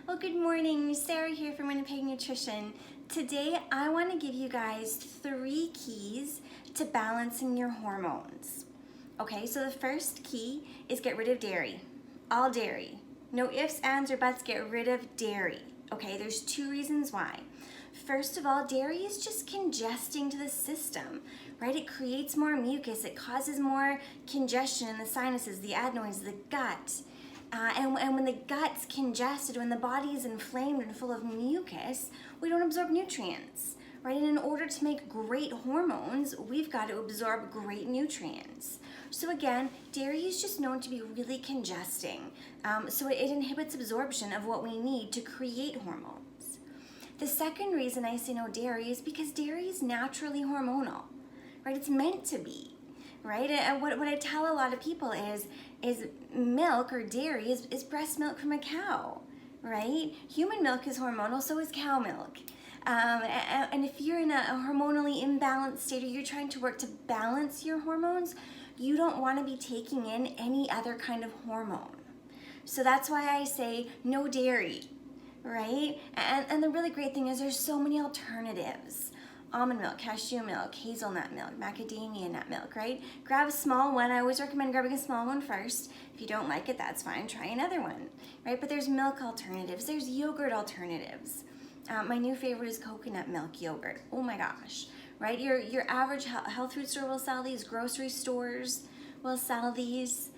Well, good morning. Sarah here from Winnipeg Nutrition. Today, I want to give you guys 3 keys to balancing your hormones. Okay, so the first key is get rid of dairy. All dairy. No ifs, ands, or buts, get rid of dairy. Okay, there's 2 reasons why. First of all, dairy is just congesting to the system, right? It creates more mucus. It causes more congestion in the sinuses, the adenoids, the gut. And when the gut's congested, when the body is inflamed and full of mucus, we don't absorb nutrients, right? And in order to make great hormones, we've got to absorb great nutrients. So again, dairy is just known to be really congesting. So it inhibits absorption of what we need to create hormones. The second reason I say no dairy is because dairy is naturally hormonal, right? It's meant to be. Right? And what I tell a lot of people is milk or dairy is breast milk from a cow, right? Human milk is hormonal, so is cow milk. And if you're in a hormonally imbalanced state or you're trying to work to balance your hormones, you don't want to be taking in any other kind of hormone. So that's why I say no dairy, right? And the really great thing is there's so many alternatives. Almond milk, cashew milk, hazelnut milk, macadamia nut milk, right? Grab a small one. I always recommend grabbing a small one first. If you don't like it, that's fine. Try another one, right? But there's milk alternatives. There's yogurt alternatives. My new favorite is coconut milk yogurt. Oh my gosh, right? Your average health food store will sell these. Grocery stores will sell these.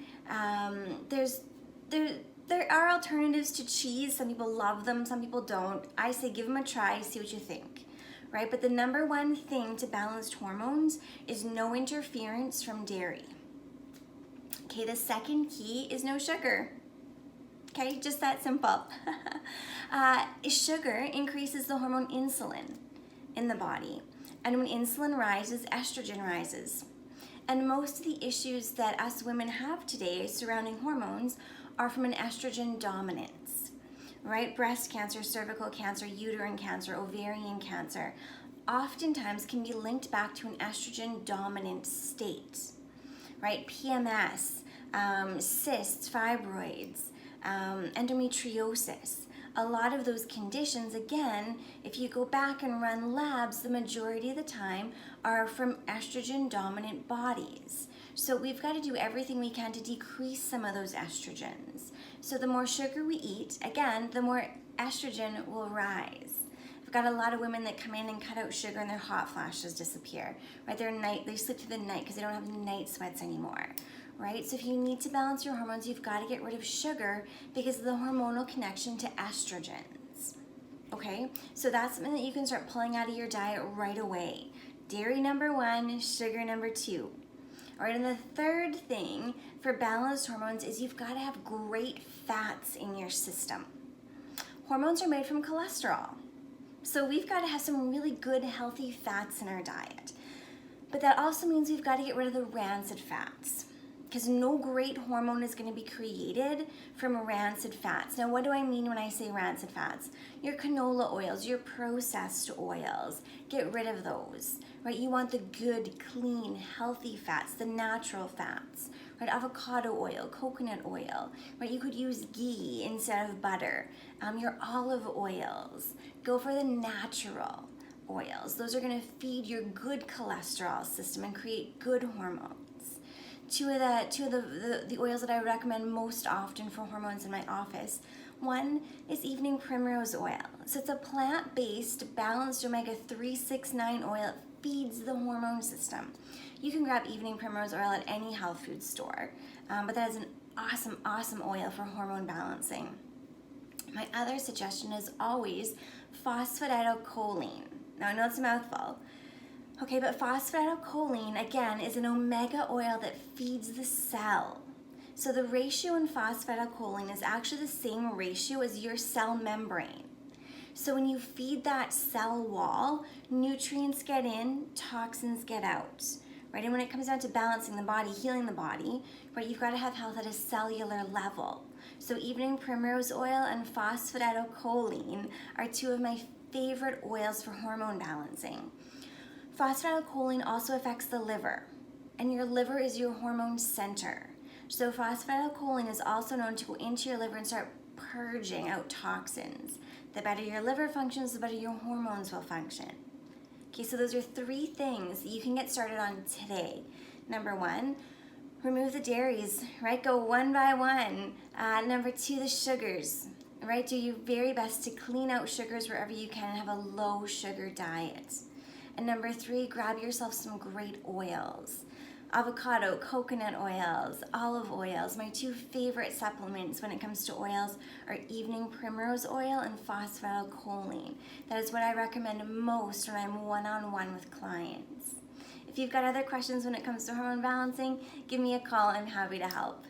There are alternatives to cheese. Some people love them. Some people don't. I say give them a try. See what you think. Right? But the number one thing to balanced hormones is no interference from dairy. Okay, the second key is no sugar. Okay, just that simple. Sugar increases the hormone insulin in the body. And when insulin rises, estrogen rises. And most of the issues that us women have today surrounding hormones are from an estrogen dominance. Right? Breast cancer, cervical cancer, uterine cancer, ovarian cancer, oftentimes can be linked back to an estrogen dominant state, right? PMS, cysts, fibroids, endometriosis. A lot of those conditions, again, if you go back and run labs, the majority of the time are from estrogen dominant bodies. So we've got to do everything we can to decrease some of those estrogens. So the more sugar we eat, again, the more estrogen will rise. I've got a lot of women that come in and cut out sugar and their hot flashes disappear, right? They sleep through the night because they don't have night sweats anymore, right? So if you need to balance your hormones, you've got to get rid of sugar because of the hormonal connection to estrogens, okay? So that's something that you can start pulling out of your diet right away. Dairy number 1, sugar number 2. All right, and the third thing for balanced hormones is you've got to have great fats in your system. Hormones are made from cholesterol. So we've got to have some really good, healthy fats in our diet. But that also means we've got to get rid of the rancid fats because no great hormone is going to be created from rancid fats. Now, what do I mean when I say rancid fats? Your canola oils, your processed oils, get rid of those, right? You want the good, clean, healthy fats, the natural fats, right? Avocado oil, coconut oil, right? You could use ghee instead of butter. Your olive oils, go for the natural oils. Those are going to feed your good cholesterol system and create good hormones. Two of the oils that I recommend most often for hormones in my office. One is evening primrose oil. So it's a plant-based, balanced omega-3, 6, 9 oil. It feeds the hormone system. You can grab evening primrose oil at any health food store, but that is an awesome, awesome oil for hormone balancing. My other suggestion is always phosphatidylcholine. Now I know it's a mouthful. Okay, but phosphatidylcholine, again, is an omega oil that feeds the cell. So the ratio in phosphatidylcholine is actually the same ratio as your cell membrane. So when you feed that cell wall, nutrients get in, toxins get out, right? And when it comes down to balancing the body, healing the body, right, you've got to have health at a cellular level. So evening primrose oil and phosphatidylcholine are 2 of my favorite oils for hormone balancing. Phosphatidylcholine also affects the liver, and your liver is your hormone center. So phosphatidylcholine is also known to go into your liver and start purging out toxins. The better your liver functions, the better your hormones will function. Okay, so those are 3 things that you can get started on today. Number 1, remove the dairies, right? Go one by one. Number 2, the sugars, right? Do your very best to clean out sugars wherever you can and have a low sugar diet. And number 3, grab yourself some great oils. Avocado, coconut oils, olive oils. My 2 favorite supplements when it comes to oils are evening primrose oil and phosphatidylcholine. That is what I recommend most when I'm one-on-one with clients. If you've got other questions when it comes to hormone balancing, give me a call. I'm happy to help.